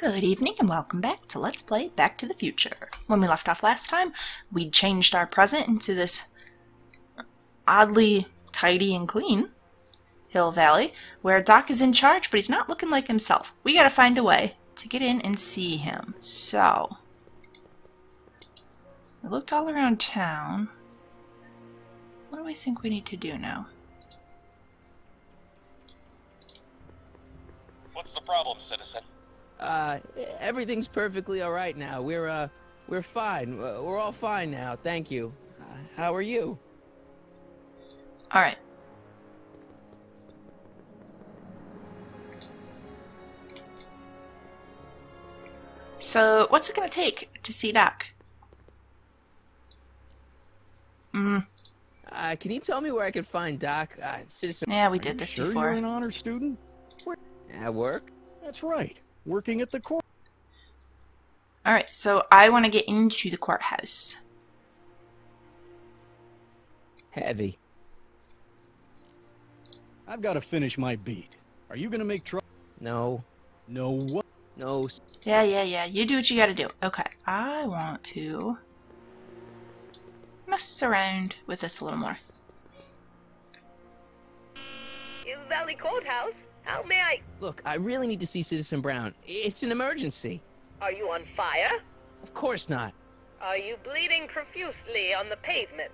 Good evening and welcome back to Let's Play Back to the Future. When we left off last time, we'd changed our present into this oddly tidy and clean hill valley, where Doc is in charge, but he's not looking like himself. We gotta find a way to get in and see him. So, we looked all around town. What do we think we need to do now? What's the problem, citizen? Everything's perfectly all right now. We're fine. We're all fine now. Thank you. How are you? All right. So, what's it gonna take to see Doc? Can you tell me where I can find Doc? Citizen. Yeah, we did this Sure before. you're an honor student? At work? That's right. Working at the court. Alright, so I want to get into the courthouse. Heavy. I've got to finish my beat. Are you gonna make trouble? No. No what? No. Yeah. You do what you gotta do. Okay, I want to mess around with this a little more. In Valley Courthouse? How may I... Look, I really need to see Citizen Brown. It's an emergency. Are you on fire? Of course not. Are you bleeding profusely on the pavement?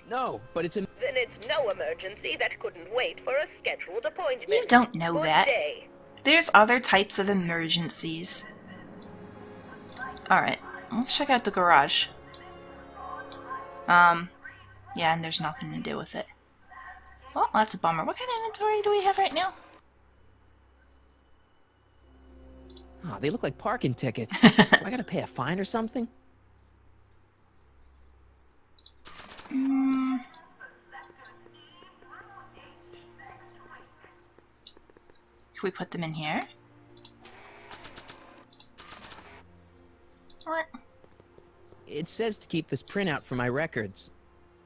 No, but it's a... Then it's no emergency that couldn't wait for a scheduled appointment. You don't know Good that. day. There's other types of emergencies. Alright, let's check out the garage. Yeah, and there's nothing to do with it. Well, that's a bummer. What kind of inventory do we have right now? Oh, they look like parking tickets. Do I gotta pay a fine or something? Can we put them in here? Alright. It says to keep this printout for my records.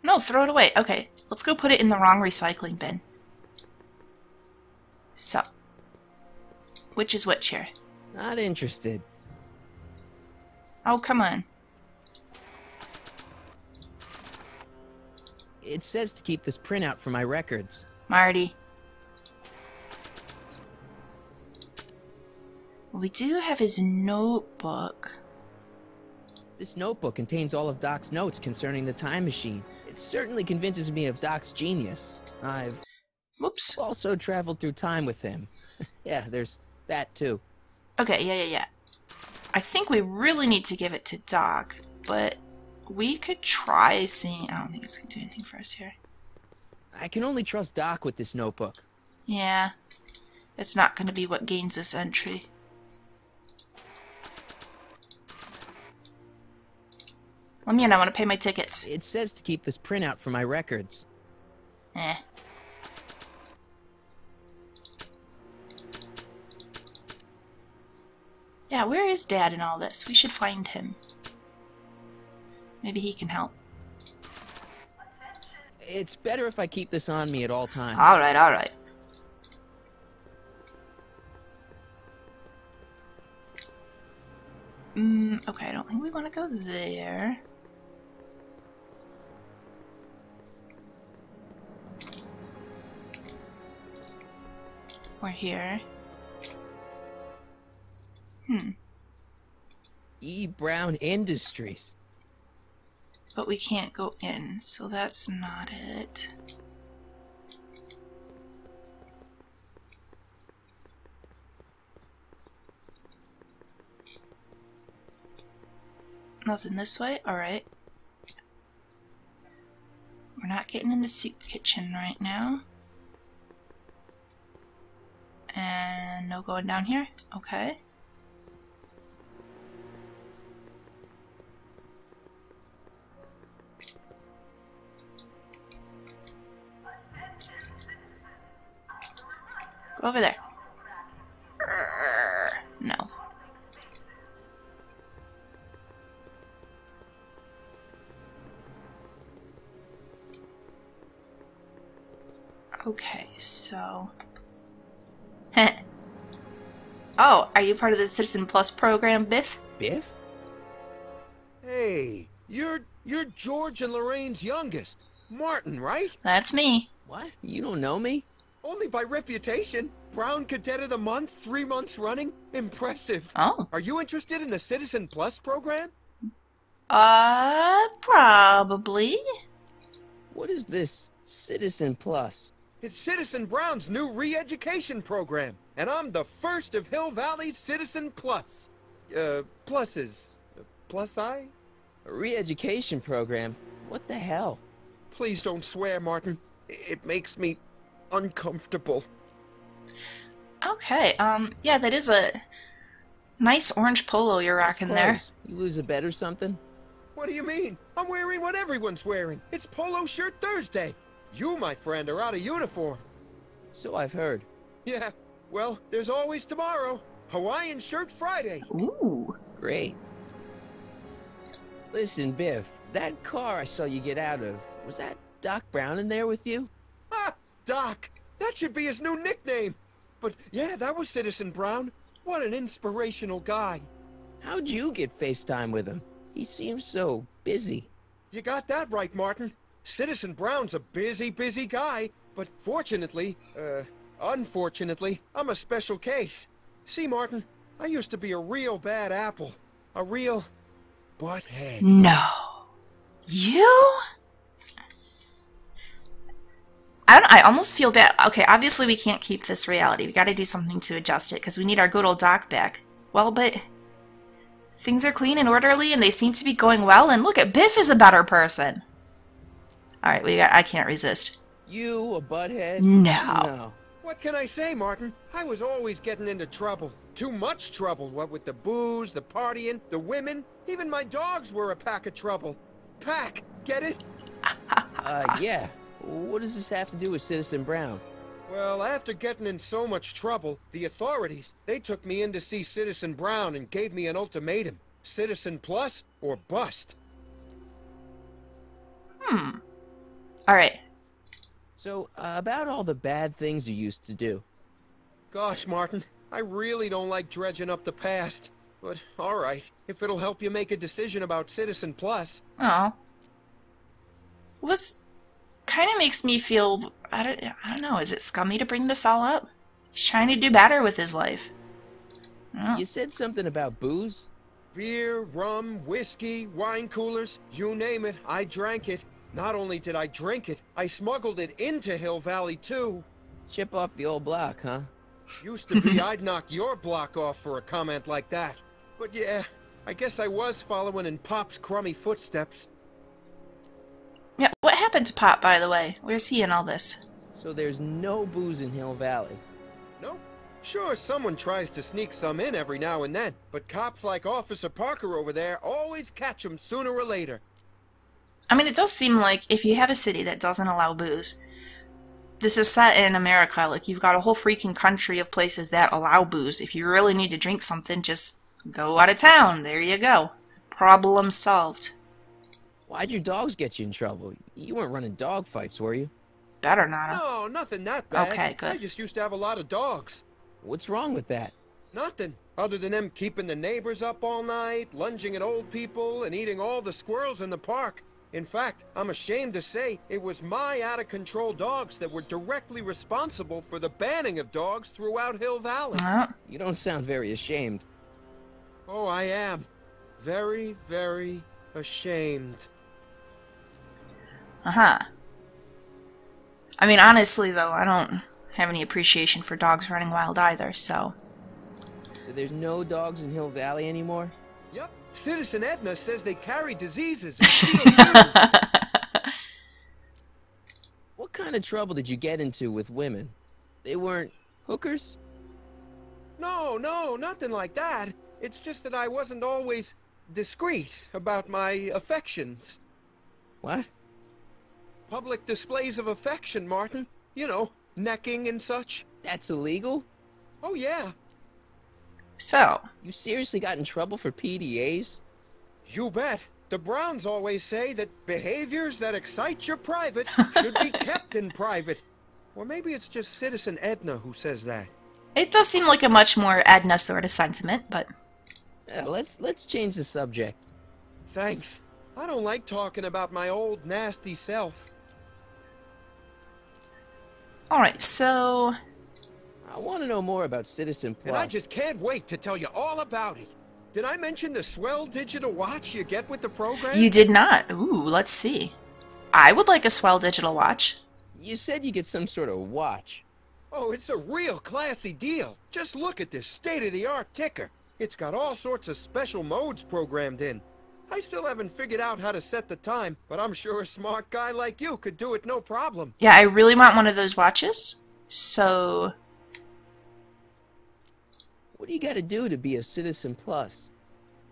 No, throw it away. Okay, let's go put it in the wrong recycling bin. So, which is which here? Not interested. Oh, come on. It says to keep this printout for my records. Marty. We do have his notebook. This notebook contains all of Doc's notes concerning the time machine. It certainly convinces me of Doc's genius. I've Whoops. also traveled through time with him. Yeah, there's that too. Okay, yeah. I think we really need to give it to Doc, but we could try seeing... I don't think it's going to do anything for us here. I can only trust Doc with this notebook. Yeah. It's not going to be what gains us entry. Let me in, I want to pay my tickets. It says to keep this printout for my records. Eh. Yeah, where is Dad in all this? We should find him. Maybe he can help. It's better if I keep this on me at all times. Alright. Okay, I don't think we want to go there. We're here. E. Brown Industries. But we can't go in, so that's not it. Nothing this way? Alright. We're not getting in the soup kitchen right now. And no going down here? Okay. Go over there. No. Okay, so... Oh, are you part of the Citizen Plus program, Biff? Biff? Hey, you're George and Lorraine's youngest. Martin, right? That's me. What? You don't know me? Only by reputation. Brown Cadet of the Month, 3 months running. Impressive. Oh. Are you interested in the Citizen Plus program? Probably. What is this Citizen Plus? It's Citizen Brown's new re-education program, and I'm the first of Hill Valley's Citizen Plus. Pluses. Plus I? A re-education program? What the hell? Please don't swear, Martin. It makes me uncomfortable. Okay, yeah, that is a nice orange polo you're rocking there. Clothes. You lose a bet or something? What do you mean? I'm wearing what everyone's wearing. It's Polo Shirt Thursday. You, my friend, are out of uniform. So I've heard. Yeah, well, there's always tomorrow. Hawaiian Shirt Friday. Ooh. Great. Listen, Biff, that car I saw you get out of, was that Doc Brown in there with you? Ah, Doc. That should be his new nickname. But yeah, that was Citizen Brown. What an inspirational guy. How'd you get FaceTime with him? He seems so busy. You got that right, Martin. Citizen Brown's a busy, busy guy. But unfortunately, I'm a special case. See, Martin, I used to be a real bad apple. A real butthead. No. You? I almost feel bad. Okay, obviously we can't keep this reality. We gotta do something to adjust it, because we need our good old Doc back. Well, but things are clean and orderly, and they seem to be going well, and look at Biff is a better person. Alright, I can't resist. You, a butthead? No. What can I say, Martin? I was always getting into trouble. Too much trouble, what with the booze, the partying, the women. Even my dogs were a pack of trouble. Pack, get it? Yeah. What does this have to do with Citizen Brown? Well, after getting in so much trouble, the authorities, they took me in to see Citizen Brown and gave me an ultimatum. Citizen Plus or bust. Alright. So, about all the bad things you used to do. Gosh, Martin, I really don't like dredging up the past. But, alright, if it'll help you make a decision about Citizen Plus. Oh. Well, this kind of makes me feel, I don't know, is it scummy to bring this all up? He's trying to do better with his life. You said something about booze? Beer, rum, whiskey, wine coolers, you name it, I drank it. Not only did I drink it, I smuggled it into Hill Valley, too. Chip off the old block, huh? Used to be I'd knock your block off for a comment like that. But yeah, I guess I was following in Pop's crummy footsteps. Yeah, what happened to Pop, by the way? Where's he in all this? So there's no booze in Hill Valley. Nope. Sure, someone tries to sneak some in every now and then, but cops like Officer Parker over there always catch 'em sooner or later. I mean, it does seem like if you have a city that doesn't allow booze, this is set in America. Like, you've got a whole freaking country of places that allow booze. If you really need to drink something, just go out of town. There you go. Problem solved. Why'd your dogs get you in trouble? You weren't running dog fights, were you? Better not. No, nothing that bad. Okay, good. I just used to have a lot of dogs. What's wrong with that? Nothing. Other than them keeping the neighbors up all night, lunging at old people, and eating all the squirrels in the park. In fact, I'm ashamed to say it was my out-of-control dogs that were directly responsible for the banning of dogs throughout Hill Valley. You don't sound very ashamed. Oh, I am. Very, very ashamed. Uh-huh. I mean, honestly, though, I don't have any appreciation for dogs running wild either, so... So there's no dogs in Hill Valley anymore? Yep. Citizen Edna says they carry diseases and steal food. What kind of trouble did you get into with women? They weren't hookers? No, nothing like that. It's just that I wasn't always discreet about my affections. What? Public displays of affection, Martin. You know, necking and such. That's illegal? Oh, yeah. So, You seriously got in trouble for PDAs? You bet. The Browns always say that behaviors that excite your private should be kept in private. Or maybe it's just Citizen Edna who says that. It does seem like a much more Edna sort of sentiment, but... Yeah, let's change the subject. Thanks. I don't like talking about my old nasty self. Alright, so... I want to know more about Citizen Plus. And I just can't wait to tell you all about it. Did I mention the swell digital watch you get with the program? You did not. Ooh, let's see. I would like a swell digital watch. You said you get some sort of watch. Oh, it's a real classy deal. Just look at this state-of-the-art ticker. It's got all sorts of special modes programmed in. I still haven't figured out how to set the time, but I'm sure a smart guy like you could do it no problem. Yeah, I really want one of those watches. So... What do you got to do to be a Citizen Plus?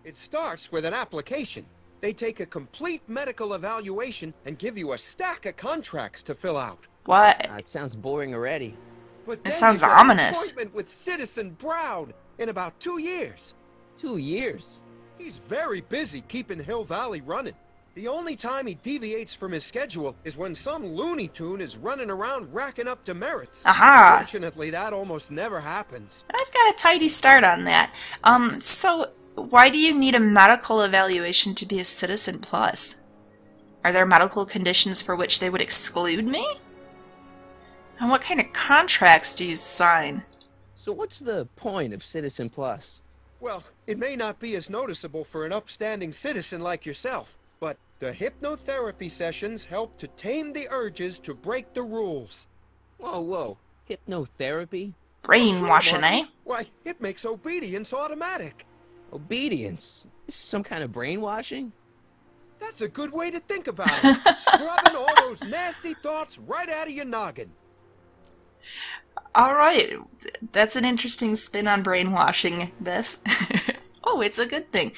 It starts with an application. They take a complete medical evaluation and give you a stack of contracts to fill out. What? It sounds boring already. But It then sounds you get an ominous. appointment with Citizen Brown in about 2 years. 2 years? He's very busy keeping Hill Valley running. The only time he deviates from his schedule is when some Looney Tune is running around racking up demerits. Aha! Fortunately, that almost never happens. I've got a tidy start on that. So why do you need a medical evaluation to be a Citizen Plus? Are there medical conditions for which they would exclude me? And what kind of contracts do you sign? So what's the point of Citizen Plus? Well, it may not be as noticeable for an upstanding citizen like yourself, but the hypnotherapy sessions help to tame the urges to break the rules. Whoa. Hypnotherapy? Brainwashing, Sure, Martin. eh? Why, it makes obedience automatic. Obedience? This is some kind of brainwashing? That's a good way to think about it. Scrubbing all those nasty thoughts right out of your noggin. Alright, that's an interesting spin on brainwashing, Biff. Oh, it's a good thing.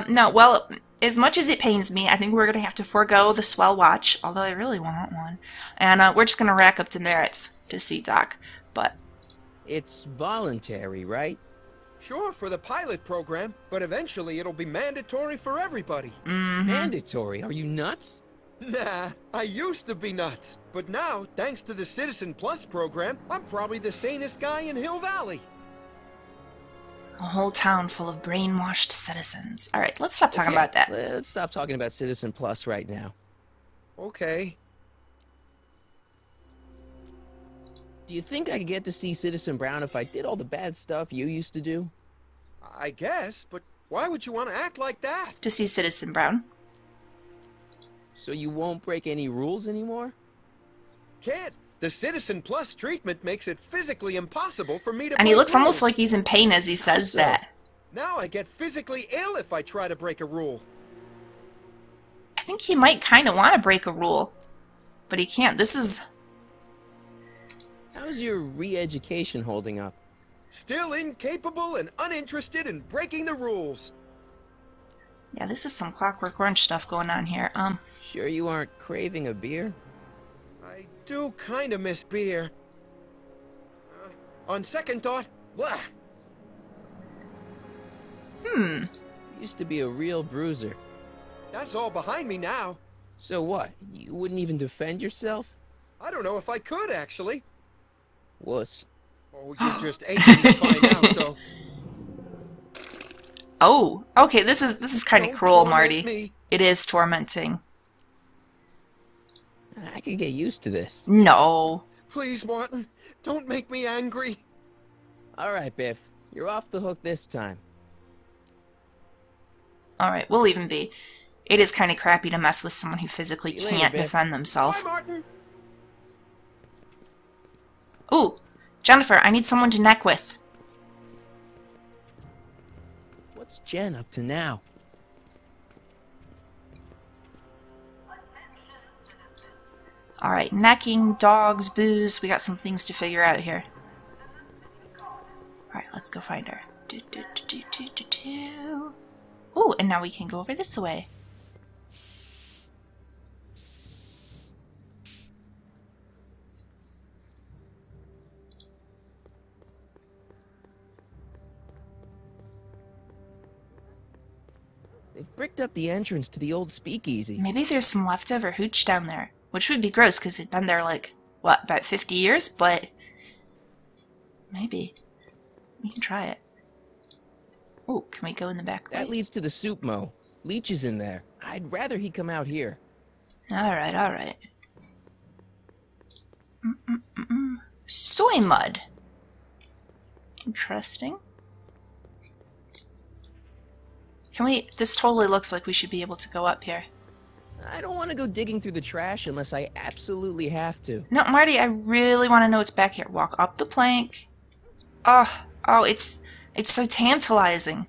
No, well, as much as it pains me, I think we're going to have to forego the swell watch, although I really want one. And we're just going to rack up demerits to see Doc. But It's voluntary, right? Sure, for the pilot program, but eventually it'll be mandatory for everybody. Mandatory? Are you nuts? Nah, I used to be nuts. But now, thanks to the Citizen Plus program, I'm probably the sanest guy in Hill Valley. a whole town full of brainwashed citizens. Alright, let's stop talking Okay, about that. Let's stop talking about Citizen Plus right now. Okay. Do you think I could get to see Citizen Brown if I did all the bad stuff you used to do? I guess, but why would you want to act like that? To see Citizen Brown. So you won't break any rules anymore? Kid, the Citizen Plus treatment makes it physically impossible for me to And he break looks almost rules. like he's in pain as he says So- that. Now I get physically ill if I try to break a rule. I think he might kind of want to break a rule. But he can't. This is... How's your re-education holding up? Still incapable and uninterested in breaking the rules. Yeah, this is some Clockwork Orange stuff going on here. Sure you aren't craving a beer? I do kind of miss beer. On second thought, blah. You used to be a real bruiser. That's all behind me now. So what? You wouldn't even defend yourself? I don't know if I could, actually. Wuss. Oh, you're just aching to find out, though. Oh, okay, this is kind of Don't cruel, torment Marty. me. It is tormenting. I could get used to this. No. Please, Martin, don't make me angry. Alright, Biff. You're off the hook this time. Alright, we'll leave him be. It is kind of crappy to mess with someone who physically See you later, can't Biff. defend Bye, themselves. Martin. Ooh, Jennifer, I need someone to neck with. What's Jen up to now? Alright, necking, dogs, booze. We got some things to figure out here. Alright, let's go find her. Ooh, and now we can go over this way. They've bricked up the entrance to the old speakeasy. Maybe there's some leftover hooch down there. Which would be gross, because it'd been there, like, what, about 50 years? But maybe. We can try it. Oh, can we go in the back way? That leads to the soup mo. Leech is in there. I'd rather he come out here. Alright, alright. Soy mud. Interesting. Can we... This totally looks like we should be able to go up here. I don't want to go digging through the trash unless I absolutely have to. No, Marty, I really want to know what's back here. Walk up the plank. Oh, it's so tantalizing.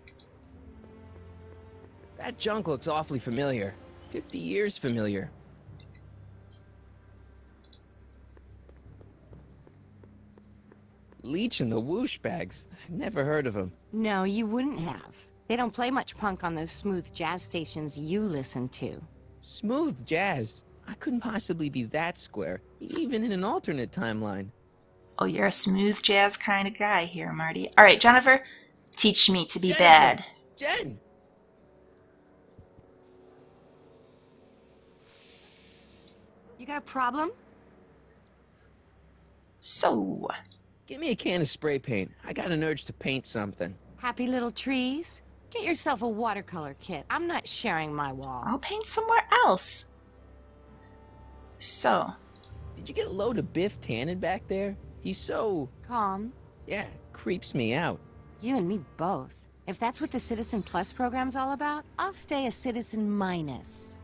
That junk looks awfully familiar. 50 years familiar. Leech and the whoosh bags. Never heard of them. No, you wouldn't have. They don't play much punk on those smooth jazz stations you listen to. Smooth jazz. I couldn't possibly be that square, even in an alternate timeline. Oh, you're a smooth jazz kind of guy here, Marty. Alright, Jennifer, teach me to be Jennifer! bad. Jen! You got a problem? So, Give me a can of spray paint. I got an urge to paint something. Happy little trees? Get yourself a watercolor kit. I'm not sharing my wall. I'll paint somewhere else. So, Did you get a load of Biff Tannen back there? He's so... Calm. yeah, creeps me out. You and me both. If that's what the Citizen Plus program's all about, I'll stay a Citizen Minus.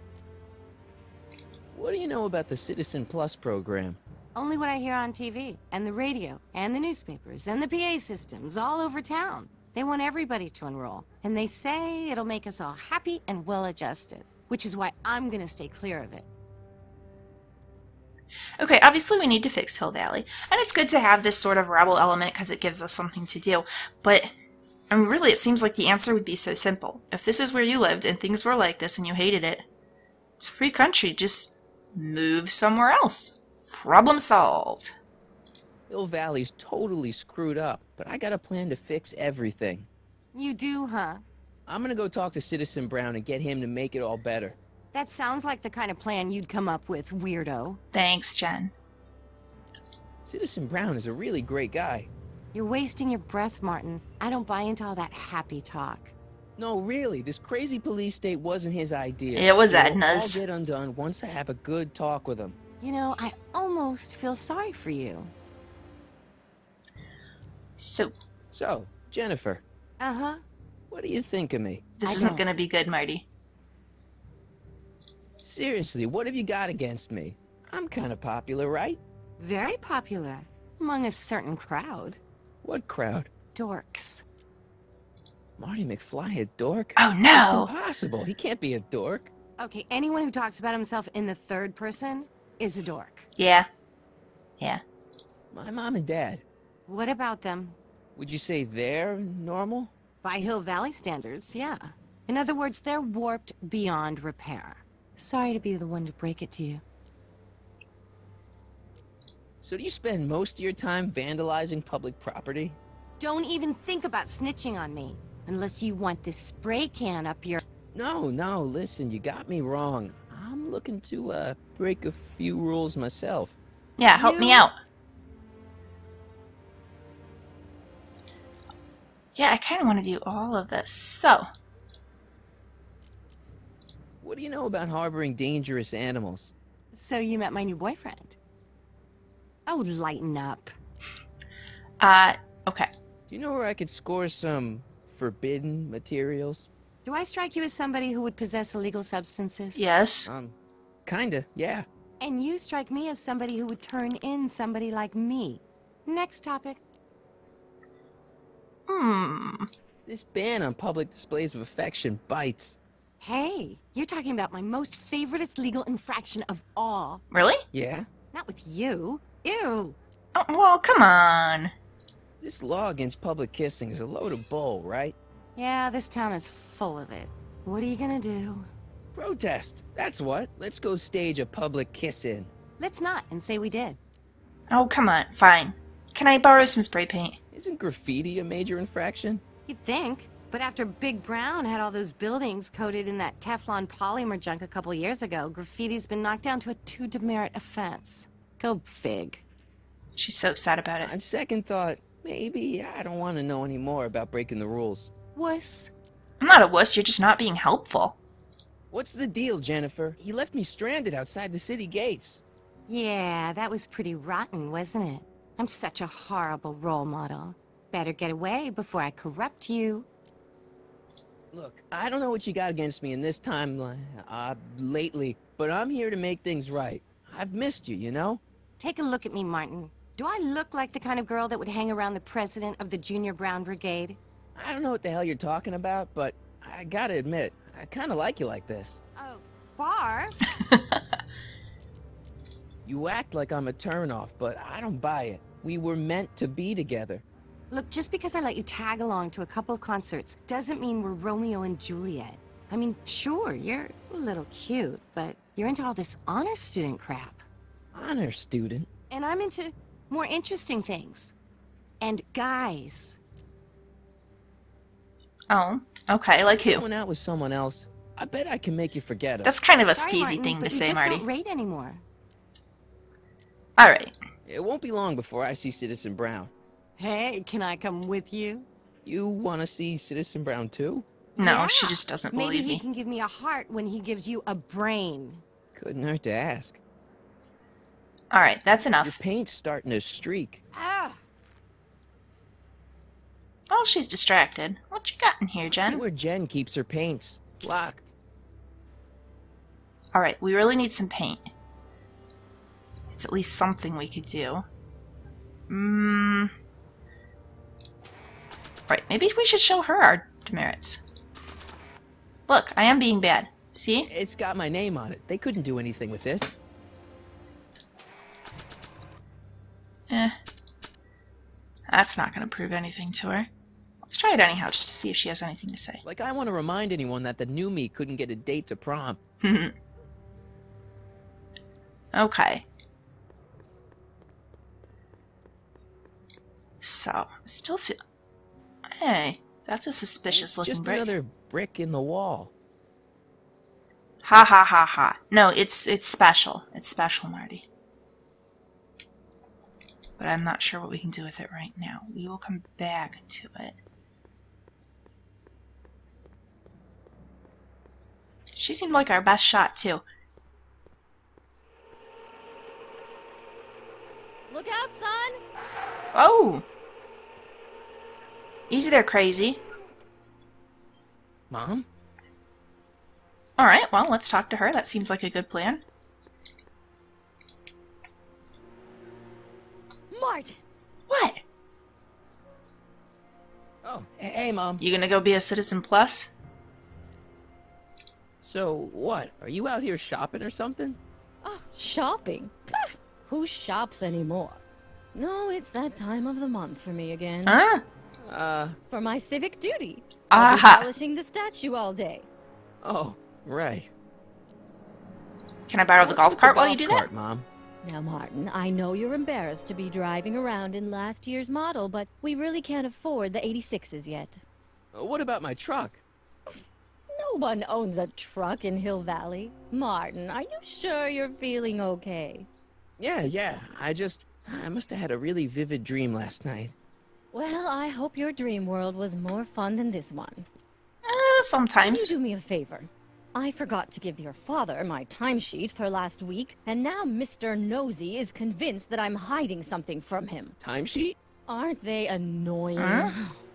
What do you know about the Citizen Plus program? Only what I hear on TV, and the radio, and the newspapers, and the PA systems all over town. They want everybody to enroll, and they say it'll make us all happy and well-adjusted, which is why I'm gonna stay clear of it. okay, obviously we need to fix Hill Valley, and it's good to have this sort of rebel element because it gives us something to do, but I mean, really it seems like the answer would be so simple. If this is where you lived and things were like this and you hated it, it's a free country, just move somewhere else. Problem solved. Hill Valley's totally screwed up, but I got a plan to fix everything. You do, huh? I'm gonna go talk to Citizen Brown and get him to make it all better. That sounds like the kind of plan you'd come up with, weirdo. Thanks, Jen. Citizen Brown is a really great guy. You're wasting your breath, Martin. I don't buy into all that happy talk. No, really, this crazy police state wasn't his idea. It was It'll Edna's. all get undone once I have a good talk with him. You know, I almost feel sorry for you. So, Jennifer, Uh-huh. what do you think of me? this I isn't don't. gonna be good, Marty. Seriously, what have you got against me? I'm kind of popular, right? Very popular. Among a certain crowd. What crowd? Dorks. Marty McFly a dork? Oh It's no! impossible. He can't be a dork. Okay, anyone who talks about himself in the third person is a dork. Yeah. Yeah. My mom and dad. What about them? Would you say they're normal? By Hill Valley standards, yeah. In other words, they're warped beyond repair. Sorry to be the one to break it to you. So do you spend most of your time vandalizing public property? Don't even think about snitching on me. Unless you want this spray can up your... No, listen, you got me wrong. I'm looking to, break a few rules myself. Yeah, help me You- out. Yeah, I kind of want to do all of this. So, What do you know about harboring dangerous animals? So you met my new boyfriend. Oh, lighten up. okay. Do you know where I could score some forbidden materials? Do I strike you as somebody who would possess illegal substances? Yes. Kinda, yeah. And you strike me as somebody who would turn in somebody like me. Next topic. This ban on public displays of affection bites. Hey, you're talking about my most favoriteest legal infraction of all. Really? Yeah? Not with you. Ew. Oh, well, come on. This law against public kissing is a load of bull, right? Yeah, this town is full of it. What are you gonna do? Protest! That's what. Let's go stage a public kiss-in. Let's not and say we did. Oh, come on. Fine. Can I borrow some spray paint? Isn't graffiti a major infraction? You'd think. But after Big Brown had all those buildings coated in that Teflon polymer junk a couple years ago, graffiti's been knocked down to a 2 demerit offense. Go fig. She's so sad about it. On second thought, maybe I don't want to know any more about breaking the rules. Wuss. I'm not a wuss, you're just not being helpful. What's the deal, Jennifer? He left me stranded outside the city gates. Yeah, that was pretty rotten, wasn't it? I'm such a horrible role model. Better get away before I corrupt you. Look, I don't know what you got against me in this timeline, lately, but I'm here to make things right. I've missed you, you know? Take a look at me, Martin. Do I look like the kind of girl that would hang around the president of the Junior Brown Brigade? I don't know what the hell you're talking about, but I gotta admit, I kinda like you like this. Oh, Barb? You act like I'm a turnoff, but I don't buy it. We were meant to be together. Look, just because I let you tag along to a couple of concerts doesn't mean we're Romeo and Juliet. I mean, sure, you're a little cute, but you're into all this honor student crap. Honor student? And I'm into more interesting things. And guys. Oh, okay, like who? Going out with someone else, I bet I can make you forget it. That's kind of a Sorry, skeezy Martin, thing to but say, you just Marty. don't rate anymore. Alright. It won't be long before I see Citizen Brown. Hey, can I come with you? You want to see Citizen Brown too? No, Yeah. she just doesn't Maybe believe he me. can give me a heart when he gives you a brain. Couldn't hurt to ask. Alright, that's Your enough. paint's starting to streak. Ah! Oh, she's distracted. What you got in here, See Jen? where Jen keeps her paints. Locked. Alright, we really need some paint. It's at least something we could do. Right, maybe we should show her our demerits. Look, I am being bad. See? It's got my name on it. They couldn't do anything with this. That's not going to prove anything to her. Let's try it anyhow, just to see if she has anything to say. Like I want to remind anyone that the new me couldn't get a date to prom. Okay. So, still feel... Hey, that's a suspicious It's looking just brick. another brick in the wall. Ha ha ha ha. No, it's special. It's special, Marty. But I'm not sure what we can do with it right now. We will come back to it. She seemed like our best shot, too. Look out, son! Oh! Easy there, crazy. Mom? Alright, well, let's talk to her. That seems like a good plan. Martin! What? Oh, hey, Mom. You gonna go be a Citizen Plus? So, what? Are you out here shopping or something? Oh, shopping? Pff, who shops anymore? No, it's that time of the month for me again. Huh? For my civic duty. I'll be Aha! polishing the statue all day. Oh, right. Can I borrow the What's golf with cart the while you golf do that? cart, Mom? Now, Martin, I know you're embarrassed to be driving around in last year's model, but we really can't afford the 86s yet. What about my truck? No one owns a truck in Hill Valley. Martin, are you sure you're feeling okay? Yeah. I must have had a really vivid dream last night. Well, I hope your dream world was more fun than this one. Can Sometimes. you do me a favor? I forgot to give your father my timesheet for last week, and now Mr. Nosy is convinced that I'm hiding something from him. Timesheet? Aren't they annoying? Huh?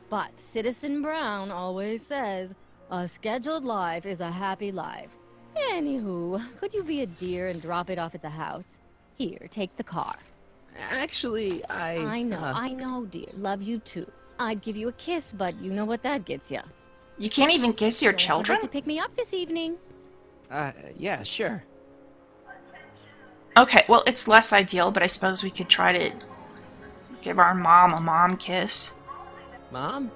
But Citizen Brown always says, a scheduled life is a happy life. Anywho, could you be a dear and drop it off at the house? Here, take the car. Actually, I know, dear. Love you too. I'd give you a kiss, but you know what that gets ya. You can't even kiss your Don't children? forget to pick me up this evening. Yeah, sure. Okay, well, it's less ideal, but I suppose we could try to give our mom a mom kiss. Mom?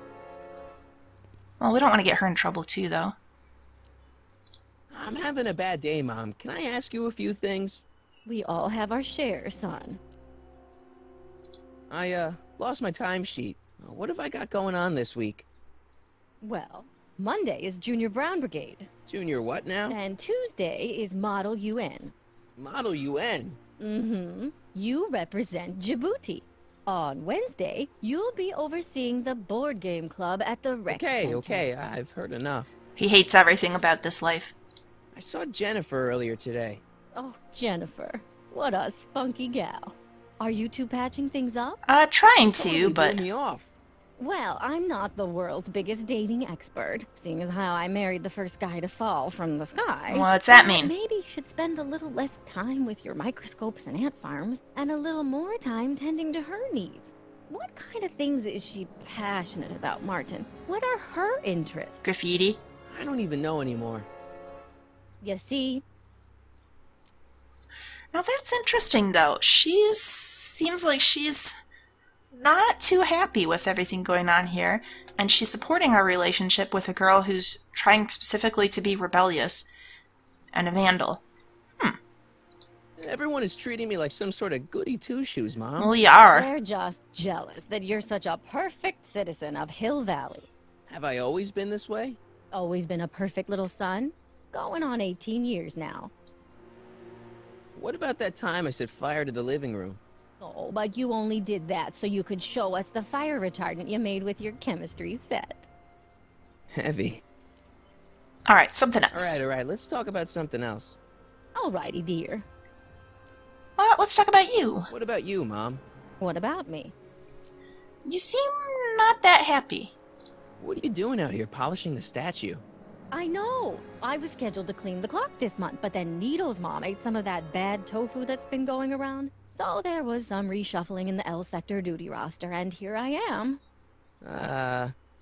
Well, we don't want to get her in trouble, too, though. I'm having a bad day, Mom. Can I ask you a few things? We all have our share, son. I, lost my timesheet. What have I got going on this week? Well, Monday is Junior Brown Brigade, Junior what now? and Tuesday is Model UN. Model UN. Mm-hmm. You represent Djibouti. On Wednesday, you'll be overseeing the board game club at the rec center. Okay, I've heard enough. He hates everything about this life. I saw Jennifer earlier today. Oh, Jennifer. What a spunky gal. Are you two patching things up? Trying Someone to, be but... blowing me off. Well, I'm not the world's biggest dating expert, seeing as how I married the first guy to fall from the sky. What's that But mean? Maybe you should spend a little less time with your microscopes and ant farms, and a little more time tending to her needs. What kind of things is she passionate about, Martin? What are her interests? Graffiti? I don't even know anymore. You see? Now that's interesting, though. Seems like she's not too happy with everything going on here, and she's supporting our relationship with a girl who's trying specifically to be rebellious and a vandal. Everyone is treating me like some sort of goody two-shoes, Mom. Well, you are. They're just jealous that you're such a perfect citizen of Hill Valley. Have I always been this way? Always been a perfect little son. Going on 18 years now. What about that time I set fire to the living room? Oh, but you only did that so you could show us the fire retardant you made with your chemistry set. Heavy. Alright, something else. Alright, let's talk about something else. Alrighty, dear. Let's talk about you. What about you, Mom? What about me? You seem not that happy. What are you doing out here, polishing the statue? I know. I was scheduled to clean the clock this month, but then Needle's mom ate some of that bad tofu that's been going around. So there was some reshuffling in the L sector duty roster, and here I am.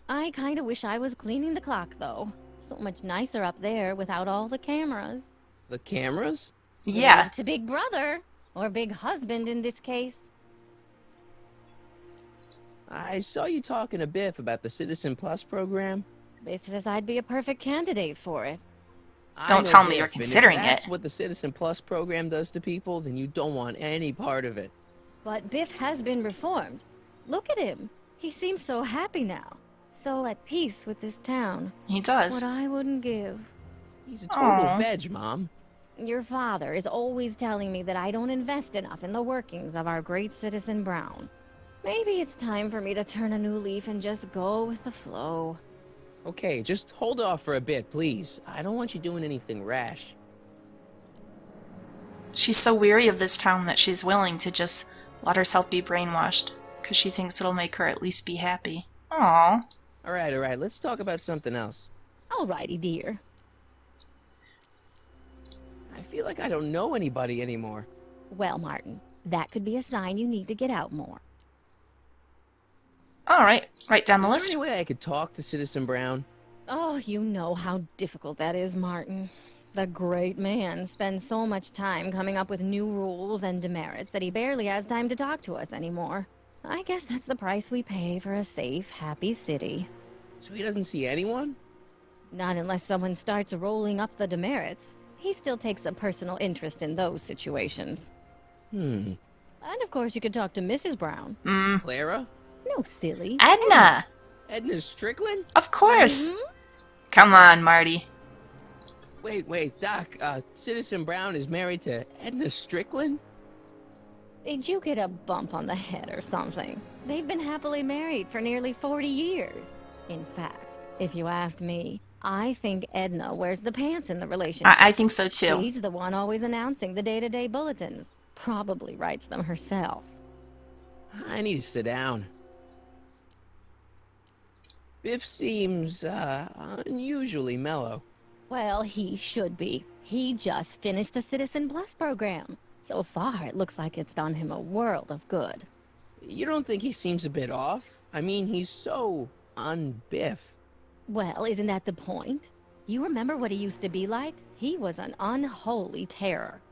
I kind of wish I was cleaning the clock, though. So much nicer up there without all the cameras. The cameras? Yeah. To Big Brother, or Big Husband in this case. I saw you talking to Biff about the Citizen Plus program. Biff says I'd be a perfect candidate for it. Don't tell me you're considering it. If that's it. what the Citizen Plus program does to people, then you don't want any part of it. But Biff has been reformed. Look at him. He seems so happy now. So at peace with this town. He does. What I wouldn't give. He's a total Aw. veg, Mom. Your father is always telling me that I don't invest enough in the workings of our great citizen Brown. Maybe it's time for me to turn a new leaf and just go with the flow. Okay, just hold off for a bit, please. I don't want you doing anything rash. She's so weary of this town that she's willing to just let herself be brainwashed, because she thinks it'll make her at least be happy. Aww. Alright, let's talk about something else. Alrighty, dear. I feel like I don't know anybody anymore. Well, Martin, that could be a sign you need to get out more. Alright, write down the Is list. there any way I could talk to Citizen Brown? Oh, you know how difficult that is, Martin. The great man spends so much time coming up with new rules and demerits that he barely has time to talk to us anymore. I guess that's the price we pay for a safe, happy city. So he doesn't see anyone? Not unless someone starts rolling up the demerits. He still takes a personal interest in those situations. Hmm. And of course you could talk to Mrs. Brown. Clara? No, silly. Edna! Edna Strickland? Of course! Mhm. Come on, Marty. Wait, Doc, Citizen Brown is married to Edna Strickland? Did you get a bump on the head or something? They've been happily married for nearly 40 years. In fact, if you ask me, I think Edna wears the pants in the relationship. I think so too. She's the one always announcing the day-to-day bulletins. Probably writes them herself. I need to sit down. Biff seems, unusually mellow. Well, he should be. He just finished the Citizen Plus program. So far, it looks like it's done him a world of good. You don't think he seems a bit off? I mean, he's so un-Biff. Well, isn't that the point? You remember what he used to be like? He was an unholy terror.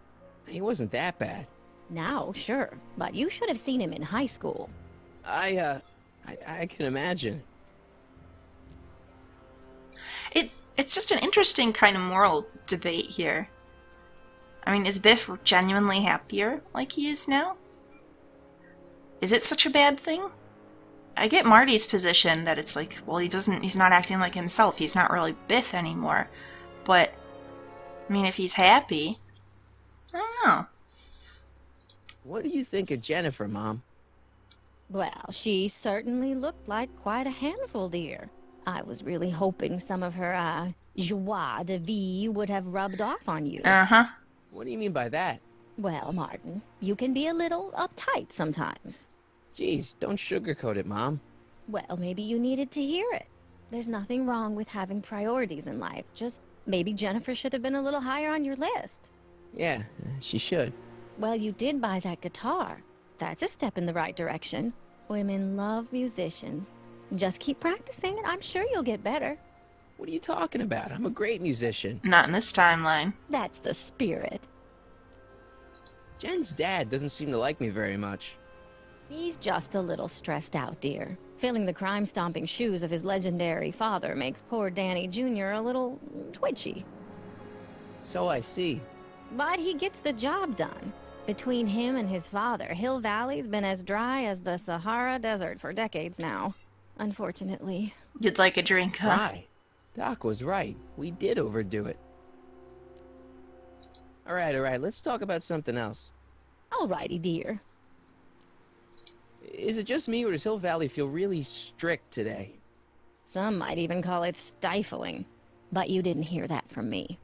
He wasn't that bad. Now, sure, but you should have seen him in high school. I can imagine. It's just an interesting kind of moral debate here. I mean, is Biff genuinely happier like he is now? Is it such a bad thing? I get Marty's position that it's like, well, he's not acting like himself. He's not really Biff anymore. But, I mean, if he's happy, I don't know. What do you think of Jennifer, Mom? Well, she certainly looked like quite a handful, dear. I was really hoping some of her, joie de vivre would have rubbed off on you. Uh-huh. What do you mean by that? Well, Martin, you can be a little uptight sometimes. Jeez, don't sugarcoat it, Mom. Well, maybe you needed to hear it. There's nothing wrong with having priorities in life. Just maybe Jennifer should have been a little higher on your list. Yeah, she should. Well, you did buy that guitar. That's a step in the right direction. Women love musicians. Just keep practicing and I'm sure you'll get better. What are you talking about? I'm a great musician. Not in this timeline. That's the spirit. Jen's dad doesn't seem to like me very much. He's just a little stressed out, dear. Filling the crime-stomping shoes of his legendary father makes poor Danny Jr. a little twitchy. So I see. But he gets the job done. Between him and his father, Hill Valley's been as dry as the Sahara Desert for decades now. Unfortunately. You'd like a drink, huh? Right. Doc was right. We did overdo it. Alright, let's talk about something else. Alrighty, dear. Is it just me, or does Hill Valley feel really strict today? Some might even call it stifling. But you didn't hear that from me.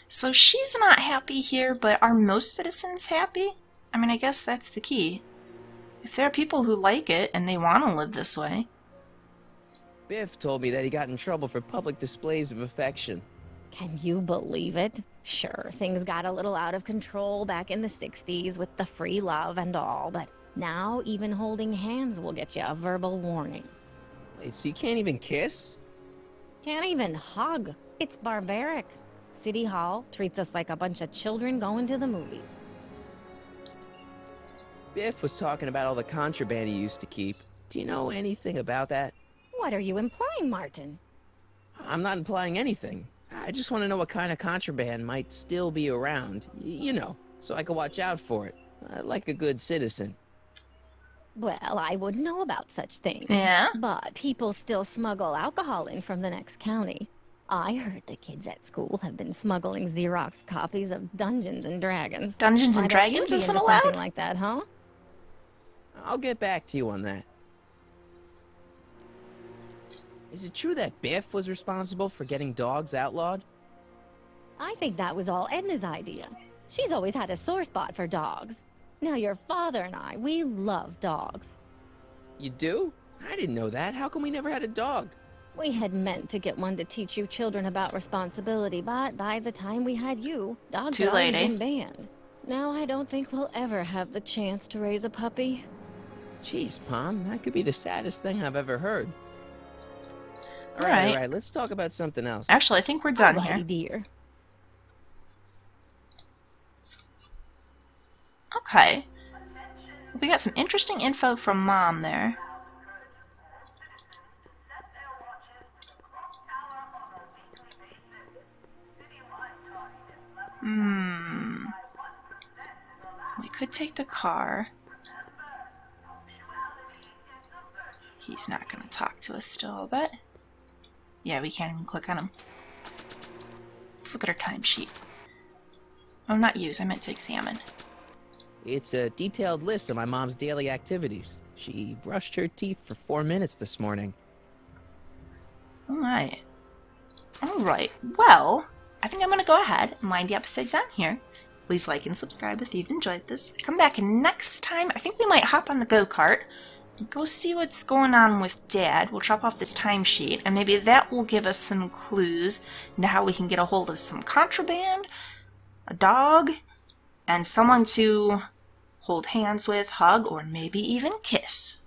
So she's not happy here, but are most citizens happy? I mean, I guess that's the key. If there are people who like it and they want to live this way. Biff told me that he got in trouble for public displays of affection. Can you believe it? Sure, things got a little out of control back in the 60s with the free love and all, but now even holding hands will get you a verbal warning. Wait, so you can't even kiss? Can't even hug. It's barbaric. City Hall treats us like a bunch of children going to the movies. Biff was talking about all the contraband he used to keep. Do you know anything about that? What are you implying, Martin? I'm not implying anything. I just want to know what kind of contraband might still be around. You know, so I can watch out for it. Like a good citizen. Well, I wouldn't know about such things. Yeah? But people still smuggle alcohol in from the next county. I heard the kids at school have been smuggling Xerox copies of Dungeons and Dragons. Dungeons and I bet you'd Dragons be isn't into allowed? something like that, huh? I'll get back to you on that. Is it true that Biff was responsible for getting dogs outlawed? I think that was all Edna's idea. She's always had a sore spot for dogs. Now your father and I, we love dogs. You do? I didn't know that. How come we never had a dog? We had meant to get one to teach you children about responsibility, but by the time we had you, dogs Too had already late, eh? been banned. Now I don't think we'll ever have the chance to raise a puppy. Jeez, Mom, that could be the saddest thing I've ever heard. All right. Alright, let's talk about something else. Actually, I think we're done Alrighty, here. dear. Okay. We got some interesting info from Mom there. We could take the car. He's not going to talk to us still, I'll bet. Yeah, we can't even click on him. Let's look at our timesheet. Oh, not use. I meant to examine. It's a detailed list of my mom's daily activities. She brushed her teeth for 4 minutes this morning. Alright. Alright. Well, I think I'm going to go ahead and wind the episode down here. Please like and subscribe if you've enjoyed this. Come back next time. I think we might hop on the go-kart. Go see what's going on with Dad. We'll drop off this timesheet, and maybe that will give us some clues into how we can get a hold of some contraband, a dog, and someone to hold hands with, hug, or maybe even kiss.